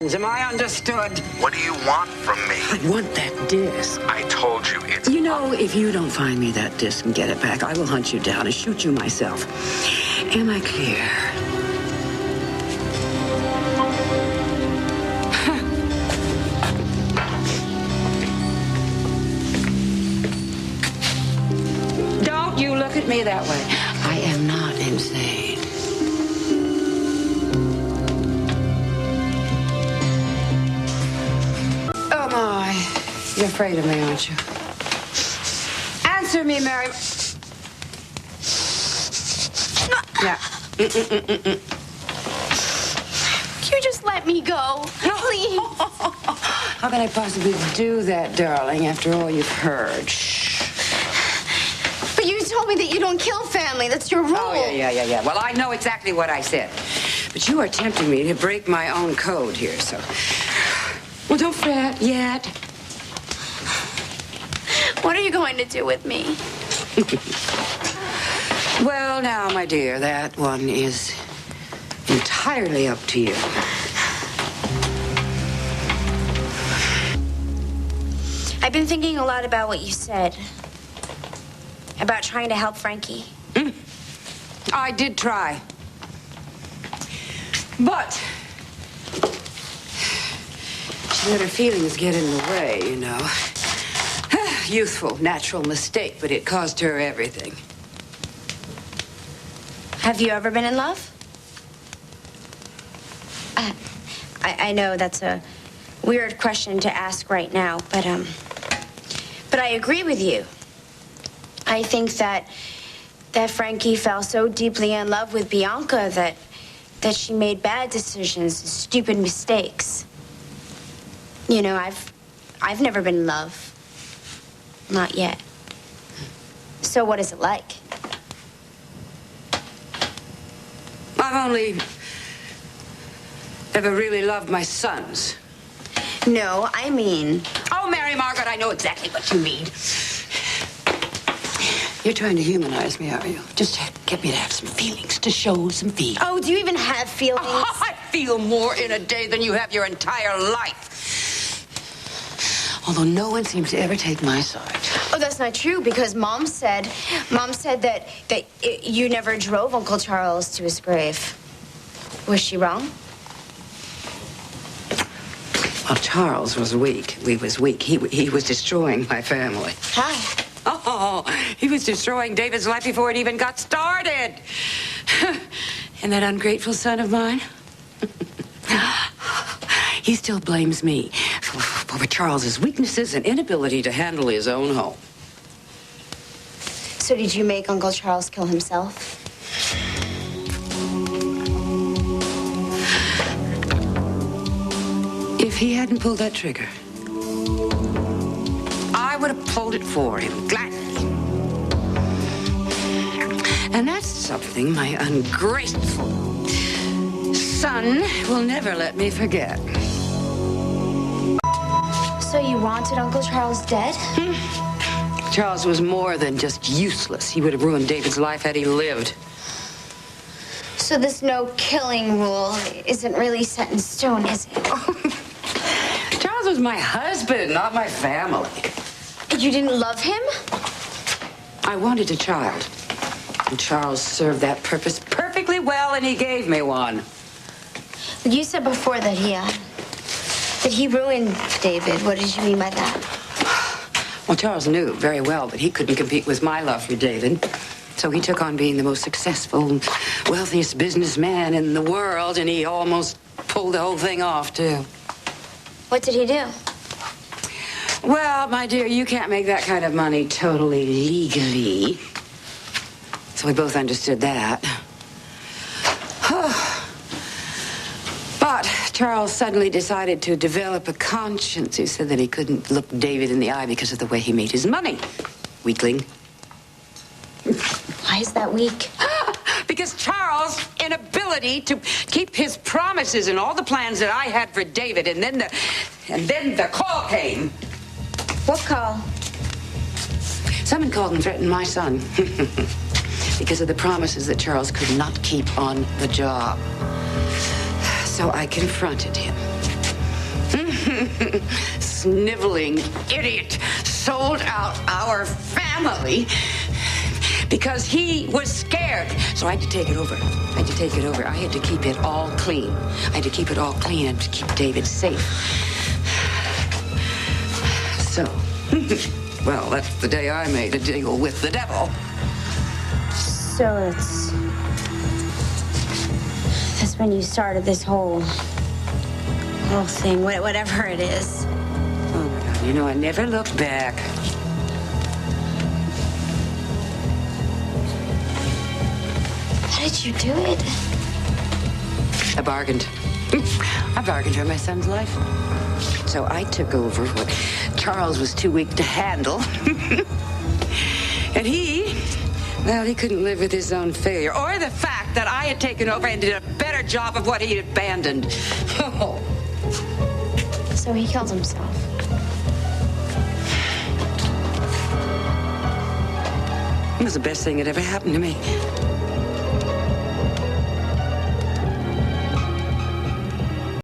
Am I understood? What do you want from me? I want that disc. I told you it's... You know, if you don't find me that disc and get it back, I will hunt you down and shoot you myself. Am I clear? Don't you look at me that way. I am not insane. Oh, my. You're afraid of me, aren't you? Answer me, Mary. Yeah. You just let me go, please. How can I possibly do that, darling, after all you've heard? Shh. But you told me that you don't kill family. That's your rule. Oh, yeah. Well, I know exactly what I said. But you are tempting me to break my own code here, so... Well, don't fret yet. What are you going to do with me? Well, now, my dear, that one is entirely up to you. I've been thinking a lot about what you said. About trying to help Frankie. I did try. But she let her feelings get in the way, you know. Youthful, natural mistake, but it cost her everything. Have you ever been in love? I know that's a weird question to ask right now, but I agree with you. I think that Frankie fell so deeply in love with Bianca that she made bad decisions, stupid mistakes. You know, I've never been in love. Not yet. So what is it like? I've only ever really loved my sons. No, I mean... Oh, Mary Margaret, I know exactly what you mean. You're trying to humanize me, are you? Just to get me to have some feelings, to show some feelings. Oh, do you even have feelings? Oh, I feel more in a day than you have your entire life. Although no one seems to ever take my side. Oh, that's not true, because Mom said that you never drove Uncle Charles to his grave. Was she wrong? Well, Charles was weak. We was weak. He was destroying my family. How? Oh, he was destroying David's life before it even got started. And that ungrateful son of mine, he still blames me for Charles's weaknesses and inability to handle his own home. So did you make Uncle Charles kill himself? If he hadn't pulled that trigger, I would have pulled it for him, gladly. And that's something my ungrateful son will never let me forget. So you wanted Uncle Charles dead? Charles was more than just useless. He would have ruined David's life had he lived. So this no-killing rule isn't really set in stone, is it? Charles was my husband, not my family. You didn't love him? I wanted a child. And Charles served that purpose perfectly well, and he gave me one. You said before that he ruined David. What did you mean by that? Well, Charles knew very well that he couldn't compete with my love for David. So he took on being the most successful, wealthiest businessman in the world, and he almost pulled the whole thing off, too. What did he do? Well, my dear, you can't make that kind of money totally legally. So we both understood that. But Charles suddenly decided to develop a conscience. He said that he couldn't look David in the eye because of the way he made his money. Weakling. Why is that weak? Because Charles' inability to keep his promises and all the plans that I had for David, and then the call came. What call? Someone called and threatened my son because of the promises that Charles could not keep on the job. So I confronted him. Sniveling idiot sold out our family because he was scared. So I had to take it over. I had to keep it all clean. I had to keep it all clean and to keep David safe. So, well, that's the day I made a deal with the devil. So that's when you started this whole thing, whatever it is. Oh, my God. You know, I never looked back. How did you do it? I bargained. I bargained for my son's life. So I took over what Charles was too weak to handle. And he couldn't live with his own failure or the fact that I had taken over and did a better job of what he'd abandoned. Oh. So he killed himself. It was the best thing that ever happened to me.